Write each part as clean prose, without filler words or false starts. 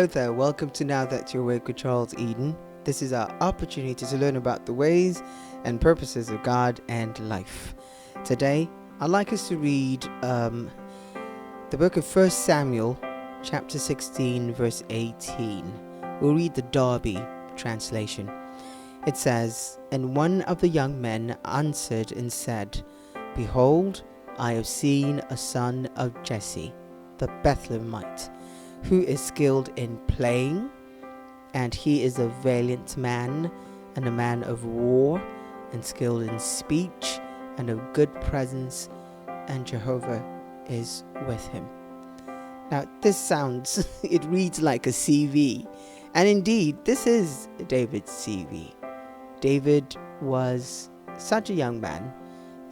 Hello there, welcome to Now That You're Awake with Charles Eden. This is our opportunity to learn about the ways and purposes of God and life. Today, I'd like us to read the book of 1 Samuel, chapter 16, verse 18. We'll read the Darby translation. It says, "And one of the young men answered and said, Behold, I have seen a son of Jesse the Bethlehemite, who is skilled in playing, and he is a valiant man and a man of war, and skilled in speech and of good presence, and Jehovah is with him." Now this sounds, it reads like a CV, and indeed this is David's CV. David was such a young man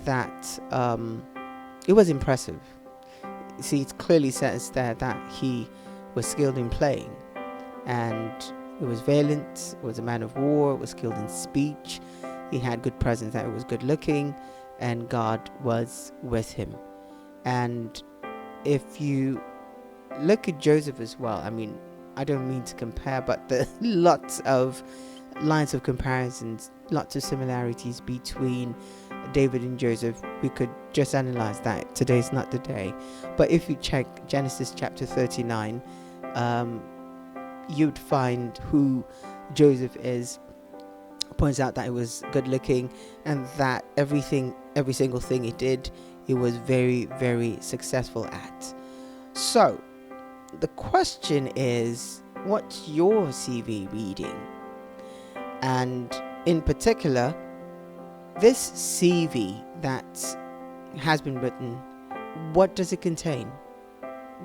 that it was impressive. See, it clearly says there that he was skilled in playing, and he was valiant, was a man of war, was skilled in speech, he had good presence, that he was good looking, and God was with him. And if you look at Joseph as well, I mean, I don't mean to compare, but there are lots of lines of comparisons, lots of similarities between David and Joseph. We could just analyze that. Today's not the day. But if you check Genesis chapter 39, you'd find who Joseph is. Points out that he was good looking, and that every single thing he did, he was very, very successful at. So the question is, what's your CV reading? And in particular, this CV that has been written, what does it contain?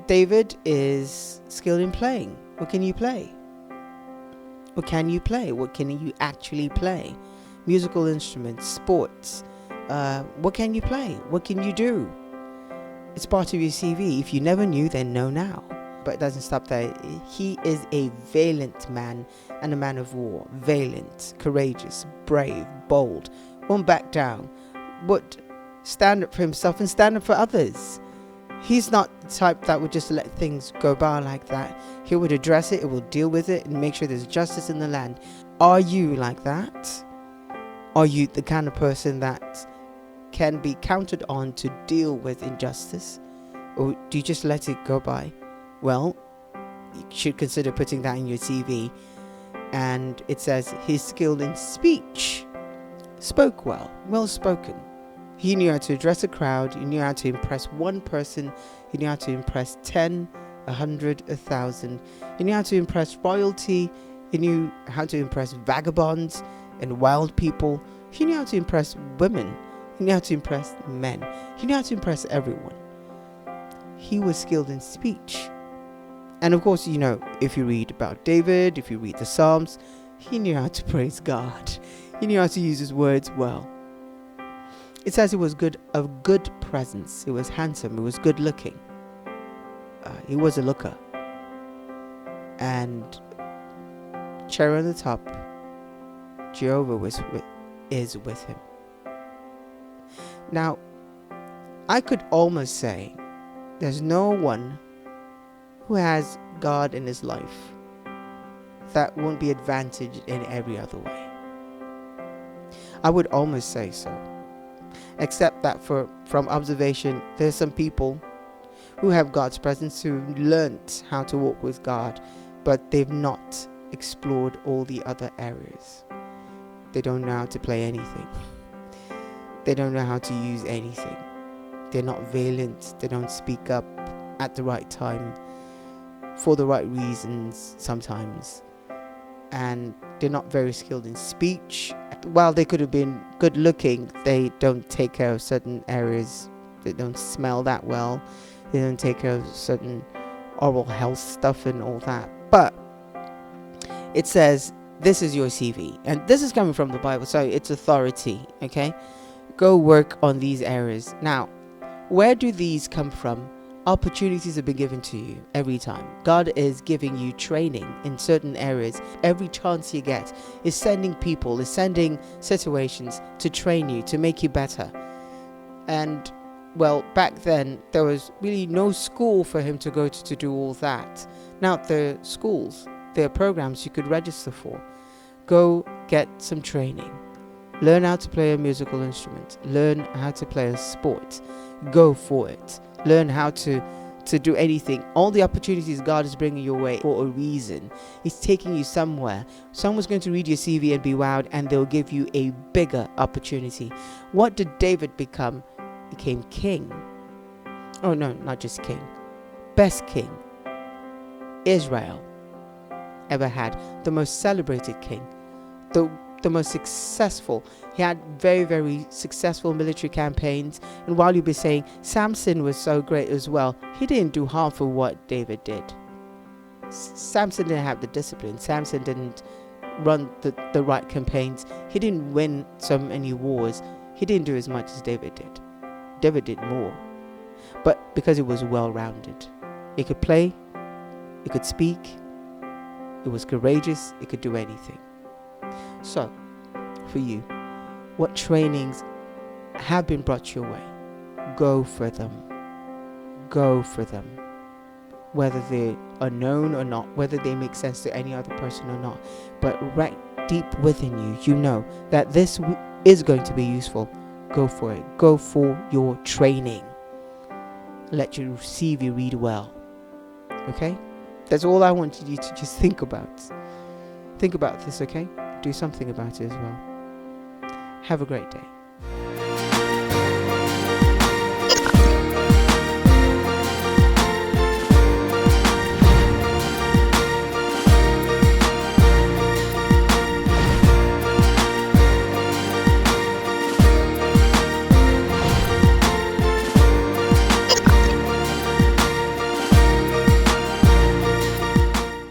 David is skilled in playing. What can you play? What can you play? What can you actually play? Musical instruments, sports. What can you play? What can you do? It's part of your CV. If you never knew, then know now. But it doesn't stop there. He is a valiant man and a man of war. Valiant, courageous, brave, bold. Won't back down. Would stand up for himself and stand up for others. He's not the type that would just let things go by like that. He would address it, he will deal with it, and make sure there's justice in the land. Are you like that? Are you the kind of person that can be counted on to deal with injustice? Or do you just let it go by? Well, you should consider putting that in your CV. And it says he's skilled in speech. Spoke well, well spoken. He knew how to address a crowd. He knew how to impress one person. He knew how to impress 10, 100, 1,000. He knew how to impress royalty. He knew how to impress vagabonds and wild people. He knew how to impress women. He knew how to impress men. He knew how to impress everyone. He was skilled in speech. And of course, you know, if you read about David, if you read the Psalms, he knew how to praise God. He knew how to use his words well. It says he was of good presence. He was handsome. He was good looking. He was a looker. And cherry on the top, Jehovah is with him. Now, I could almost say there's no one who has God in his life that won't be advantaged in every other way. I would almost say so. Except that from observation, there's some people who have God's presence, who learnt how to walk with God, but they've not explored all the other areas. They don't know how to play anything. They don't know how to use anything. They're not valiant. They don't speak up at the right time for the right reasons sometimes. And they're not very skilled in speech. While they could have been good looking, they don't take care of certain areas. They don't smell that well. They don't take care of certain oral health stuff and all that. But it says, this is your CV. And this is coming from the Bible, so it's authority, okay? Go work on these areas. Now, where do these come from? Opportunities have been given to you every time. God is giving you training in certain areas. Every chance you get is sending people, is sending situations to train you, to make you better. And well, back then there was really no school for him to go to do all that. Now, there are schools, there are programs you could register for. Go get some training. Learn how to play a musical instrument. Learn how to play a sport. Go for it. Learn how to do anything. All the opportunities God is bringing your way for a reason. He's taking you somewhere. Someone's going to read your CV and be wowed, and they'll give you a bigger opportunity. What did David become? He became king. Oh no, not just king. Best king Israel ever had. The most celebrated king. The most successful. He had very, very successful military campaigns. And while you'll be saying Samson was so great as well, he didn't do half of what David did. Samson didn't have the discipline. Samson didn't run the right campaigns. He didn't win so many wars. He didn't do as much as David did. David did more. But because it was well-rounded. It could play. It could speak. It was courageous. It could do anything. So, for you, what trainings have been brought your way? Go for them. Go for them. Whether they are known or not, whether they make sense to any other person or not. But right deep within you, you know that this is going to be useful. Go for it. Go for your training. Let your CV read well. Okay? That's all I wanted you to just think about. Think about this, okay? Do something about it as well. Have a great day.